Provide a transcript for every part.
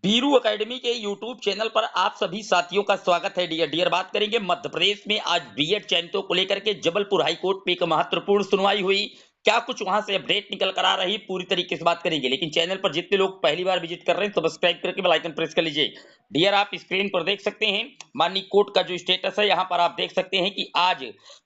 Biru academy के YouTube channel पर आप सभी साथियों का स्वागत है। डियर बात करेंगे मध्य प्रदेश में आज बीएड चयनितों को लेकर के जबलपुर हाईकोर्ट में एक महत्वपूर्ण सुनवाई हुई। क्या कुछ वहां से अपडेट निकल कर आ रही, पूरी तरीके से बात करेंगे। लेकिन चैनल पर जितने लोग पहली बार विजिट कर रहे हैं सब्सक्राइब करके बेल आइकन प्रेस कर लीजिए। डियर आप स्क्रीन पर देख सकते हैं माननीय कोर्ट का जो स्टेटस है, यहाँ पर आप देख सकते हैं कि आज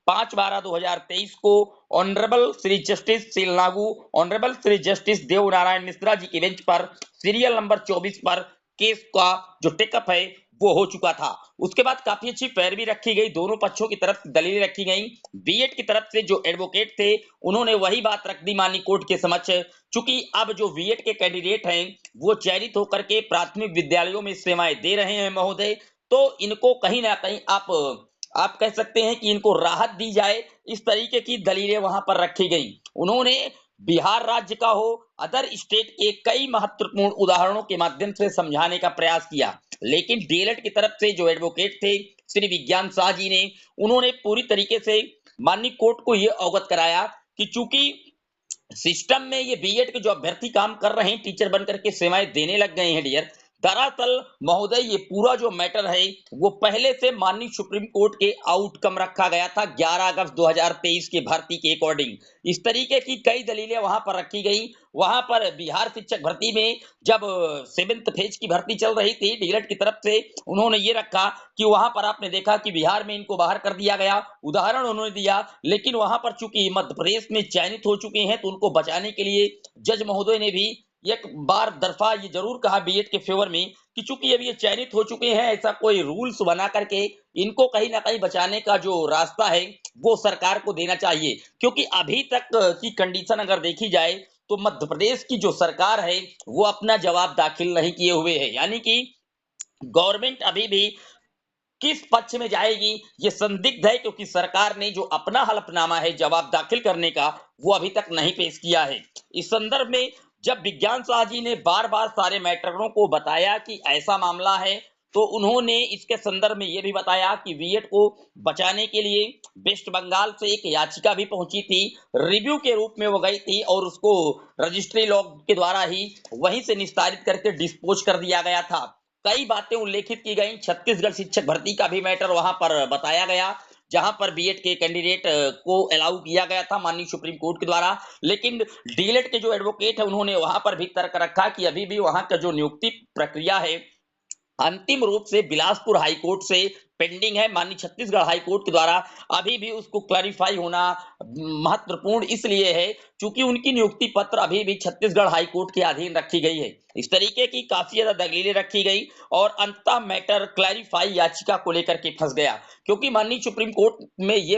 5/12/2023 को honourable Shri justice Silnagu, honourable Shri justice Dev Narayan Mishra ji की बेंच पर सीरियल नंबर 24 पर केस का जो टेकअप है वो हो चुका था। उसके बाद काफी अच्छी पैरवी रखी गई, दोनों पक्षों की तरफ दलीलें रखी गई। बीएड की तरफ से जो एडवोकेट थे उन्होंने वही बात रख दी माननीय कोर्ट के समक्ष। चूंकि अब जो बीएड के कैंडिडेट हैं वो चयनित होकर के प्राथमिक विद्यालयों में सेवाएं दे रहे हैं महोदय, तो इनको कहीं ना कहीं आप कह सकते हैं कि इनको राहत दी जाए, इस तरीके की दलीलें वहां पर रखी गई। उन्होंने बिहार राज्य का हो, अदर स्टेट के कई महत्वपूर्ण उदाहरणों के माध्यम से समझाने का प्रयास किया। लेकिन डीएलएड की तरफ से जो एडवोकेट थे श्री विज्ञान शाह जी ने, उन्होंने पूरी तरीके से माननीय कोर्ट को यह अवगत कराया कि चूंकि सिस्टम में ये बीएड के जो अभ्यर्थी काम कर रहे हैं, टीचर बनकर के सेवाएं देने लग गए हैं डियर। दरअसल महोदय ये पूरा जो मैटर है वो पहले से माननीय सुप्रीम कोर्ट के आउटकम रखा गया था 11 अगस्त 2023 के भर्ती के अकॉर्डिंग। इस तरीके की कई दलीलें वहां पर रखी गई। वहां पर बिहार शिक्षक भर्ती में जब 7th फेज की भर्ती चल रही थी, डीएलएड की तरफ से उन्होंने ये रखा कि वहां पर आपने देखा कि बिहार में इनको बाहर कर दिया गया, उदाहरण उन्होंने दिया। लेकिन वहां पर चूंकि मध्य प्रदेश में चयनित हो चुके हैं तो उनको बचाने के लिए जज महोदय ने भी एक बार दफा ये जरूर कहा बीएड के फेवर में कि चूंकि अभी ये चयनित हो चुके हैं, ऐसा कोई रूल्स बना करके इनको कहीं ना कहीं बचाने का जो रास्ता है वो सरकार को देना चाहिए। क्योंकि अभी तक की कंडीशन अगर देखी जाए तो मध्य प्रदेश की जो सरकार है वो अपना जवाब दाखिल नहीं किए हुए है, यानी कि गवर्नमेंट अभी भी किस पक्ष में जाएगी ये संदिग्ध है। क्योंकि सरकार ने जो अपना हलफनामा है जवाब दाखिल करने का वो अभी तक नहीं पेश किया है। इस संदर्भ में जब विज्ञान शाह जी ने बार बार सारे मैटरों को बताया कि ऐसा मामला है, तो उन्होंने इसके संदर्भ में यह भी बताया कि बीएड को बचाने के लिए वेस्ट बंगाल से एक याचिका भी पहुंची थी, रिव्यू के रूप में वो गई थी और उसको रजिस्ट्री लॉग के द्वारा ही वहीं से निस्तारित करके डिस्पोज कर दिया गया था। कई बातें उल्लेखित की गई, छत्तीसगढ़ शिक्षक भर्ती का भी मैटर वहां पर बताया गया, जहां पर बीएड के कैंडिडेट को अलाउ किया गया था माननीय सुप्रीम कोर्ट के द्वारा। लेकिन डीएलएड के जो एडवोकेट है उन्होंने वहां पर भी तर्क रखा कि अभी भी वहां का जो नियुक्ति प्रक्रिया है अंतिम रूप से बिलासपुर हाईकोर्ट से पेंडिंग है। माननीय छत्तीसगढ़ हाईकोर्ट के द्वारा अभी भी उसको क्लैरिफाई होना महत्वपूर्ण इसलिए है क्योंकि उनकी नियुक्ति पत्र अभी भी छत्तीसगढ़ हाईकोर्ट के अधीन रखी गई है। इस तरीके की काफी ज्यादा दलीलें रखी गई और अंततः मैटर क्लैरिफाई याचिका को लेकर के फंस गया। क्योंकि माननीय सुप्रीम कोर्ट में ये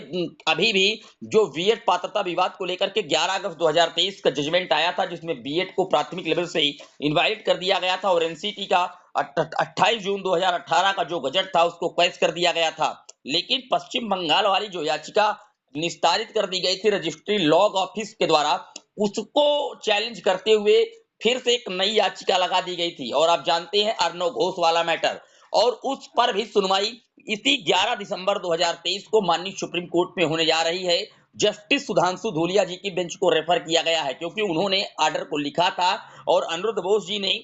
अभी भी जो बीएड पात्रता विवाद को लेकर के 11 अगस्त 2023 का जजमेंट आया था, जिसमें बीएड को प्राथमिक लेवल से ही इनवाइट कर दिया गया था और एनसीटी का 28 जून 2018 का जो गजट था उसको कैश कर दिया गया था। लेकिन पश्चिम बंगाल वाली जो याचिका निस्तारित कर दी गई थी रजिस्ट्री लॉग ऑफिस के द्वारा, उसको चैलेंज करते हुए फिर से एक नई याचिका लगा दी गई थी और आप जानते हैं अर्नव घोष वाला मैटर, और उस पर भी सुनवाई इसी 11 दिसंबर 2023 को माननीय सुप्रीम कोर्ट में होने जा रही है। जस्टिस सुधांशु धूलिया जी की बेंच को रेफर किया गया है क्योंकि उन्होंने आर्डर को लिखा था और अनिरुद्ध बोस जी ने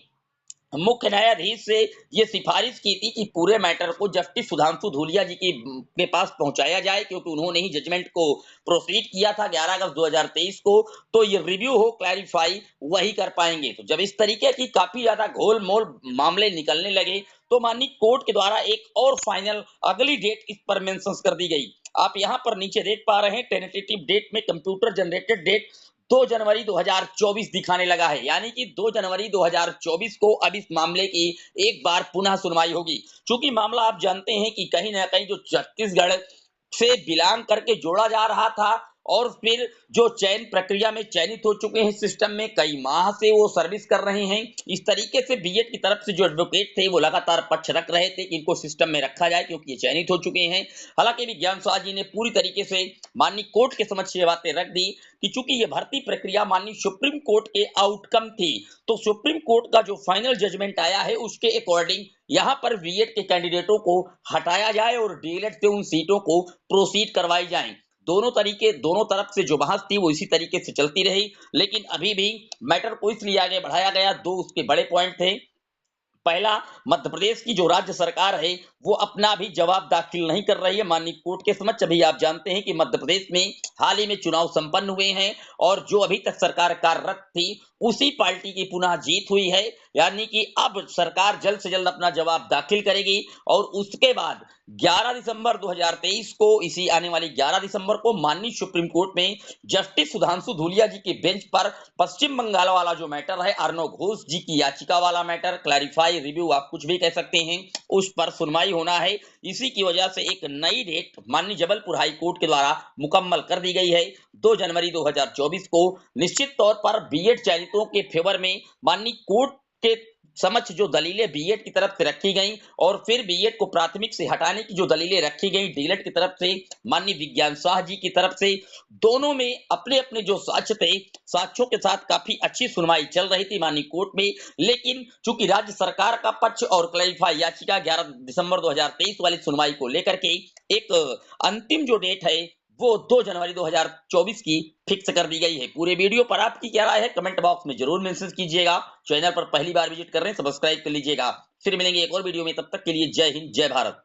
मुख्य न्यायाधीश से ये सिफारिश की थी कि पूरे मैटर को जस्टिस सुधांशु धूलिया जी के पास पहुंचाया जाए, क्योंकि उन्होंने ही जजमेंट को प्रोसीड किया था 11 अगस्त 2023 को, तो ये रिव्यू हो क्लैरिफाई वही कर पाएंगे। तो जब इस तरीके की काफी ज्यादा घोल-मोल मामले निकलने लगे तो माननीय कोर्ट के द्वारा एक और फाइनल अगली डेट इस पर मेंशन कर दी गई। आप यहां पर नीचे देख पा रहे हैं टेंटेटिव डेट में कंप्यूटर जनरेटेड डेट 2 जनवरी 2024 दिखाने लगा है, यानी कि 2 जनवरी 2024 को अब इस मामले की एक बार पुनः सुनवाई होगी। चूंकि मामला आप जानते हैं कि कहीं ना कहीं जो छत्तीसगढ़ से बिलोंग करके जोड़ा जा रहा था और फिर जो चयन प्रक्रिया में चयनित हो चुके हैं सिस्टम में, कई माह से वो सर्विस कर रहे हैं। इस तरीके से बीएड की तरफ से जो एडवोकेट थे वो लगातार पक्ष रख रहे थे कि इनको सिस्टम में रखा जाए क्योंकि ये चयनित हो चुके हैं। हालांकि विज्ञान शाह जी ने पूरी तरीके से माननीय कोर्ट के समक्ष ये बातें रख दी कि चूंकि ये भर्ती प्रक्रिया माननीय सुप्रीम कोर्ट के आउटकम थी, तो सुप्रीम कोर्ट का जो फाइनल जजमेंट आया है उसके अकॉर्डिंग यहाँ पर बीएड के कैंडिडेटों को हटाया जाए और डीएलएड से उन सीटों को प्रोसीड करवाई जाए। दोनों तरफ से जो बहस थी वो इसी तरीके से चलती रही, लेकिन अभी भी मैटर को इसलिए आगे बढ़ाया गया, दो उसके बड़े पॉइंट थे। पहला, मध्य प्रदेश की जो राज्य सरकार है वो अपना भी जवाब दाखिल नहीं कर रही है माननीय कोर्ट के समक्ष। अभी आप जानते हैं कि मध्य प्रदेश में हाल ही में चुनाव संपन्न हुए हैं और जो अभी तक सरकार कार्यरत थी उसी पार्टी की पुनः जीत हुई है, यानी कि अब सरकार जल्द से जल्द अपना जवाब दाखिल करेगी और उसके बाद 11 दिसंबर 2023 को, इसी आने वाली 11 दिसंबर को माननीय सुप्रीम कोर्ट में जस्टिस सुधांशु धूलिया जी के बेंच पर पश्चिम बंगाल वाला जो मैटर है, अर्णव घोष जी की याचिका वाला मैटर, क्लैरिफाई रिव्यू आप कुछ भी कह सकते हैं, उस पर सुनवाई होना है। इसी की वजह से एक नई डेट माननीय जबलपुर हाई कोर्ट के द्वारा मुकम्मल कर दी गई है। 2 जनवरी 2024 को निश्चित तौर पर बीएड चयनितों के फेवर में माननीय कोर्ट के समक्ष जो दलीलें बीएड की तरफ से रखी गई और फिर बीएड को प्राथमिक से हटाने की जो दलीलें रखी गई डीएलएड की तरफ से, माननीय विज्ञान शाह जी की तरफ से, दोनों में अपने अपने जो साक्ष्य थे, साक्ष्यों के साथ काफी अच्छी सुनवाई चल रही थी माननीय कोर्ट में। लेकिन चूंकि राज्य सरकार का पक्ष और क्लैरिफाई याचिका 11 दिसंबर 2023 वाली सुनवाई को लेकर के एक अंतिम जो डेट है वो 2 जनवरी 2024 की फिक्स कर दी गई है। पूरे वीडियो पर आपकी क्या राय है कमेंट बॉक्स में जरूर मेंशन कीजिएगा। चैनल पर पहली बार विजिट कर रहे हैं सब्सक्राइब कर लीजिएगा। फिर मिलेंगे एक और वीडियो में, तब तक के लिए जय हिंद जय भारत।